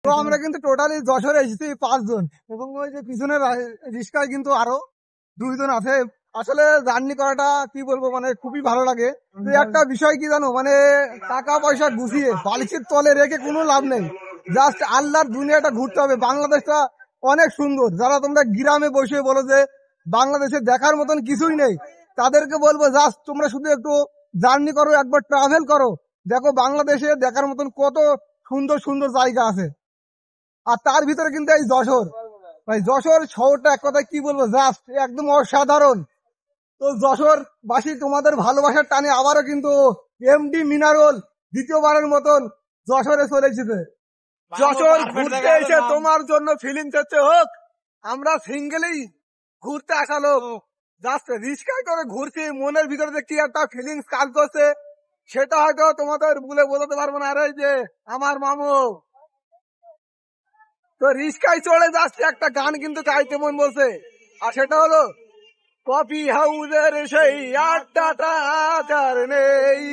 তো আমরা কিন্তু টোটালি যশোরে এসেছি 5 জন, এবং ওই যে পিছনের রিস্কায় কিন্তু আরো 2 জন আছে। আসলে জার্নি করাটা কি বলবো, মানে খুবই ভালো লাগে। তো একটা বিষয় কি জানো, মানে টাকা পয়সা গুছিয়ে বালিশের তলে রেখে কোনো লাভ নেই। জাস্ট আল্লাহর দুনিয়াটা ঘুরতে হবে। বাংলাদেশটা অনেক সুন্দর। যারা তোমরা গ্রামে বসে বলো যে বাংলাদেশে দেখার মতন কিছুই নেই, তাদেরকে বলবো জাস্ট তোমরা শুধু একটু জার্নি করো, একবার ট্রাভেল করো, দেখো বাংলাদেশে দেখার মতন কত সুন্দর সুন্দর জায়গা আছে। আর তার ভিতরে কিন্তু এই যশোর, ভাই যশোর শহরটা এক কথায় কি বলবো, জাস্ট একদম অসাধারণ। তো যশোর বাসী তোমাদের ভালোবাসার টানে আবারও কিন্তু এমডি মিনারল দ্বিতীয়বারের মতন যশোরে চলে এসেছে। যশোর ঘুরতে এসে তোমার জন্য ফিলিংস হচ্ছে হোক, আমরা সিঙ্গেলেই ঘুরতে আসা লোক, জাস্ট রিস্কায় করে ঘুরছি, মনের ভিতরে যে কি একটা ফিলিংস কাজ করছে সেটা হয়তো তোমাদের বলে বোঝাতে পারবো না। আরে যে আমার মামু তো রিস্কায় চলে যাচ্ছে, একটা গান কিন্তু গাইতে মন বলছে, আর সেটা হলো কফি হাউসের সেই আড্ডাটা আর নেই।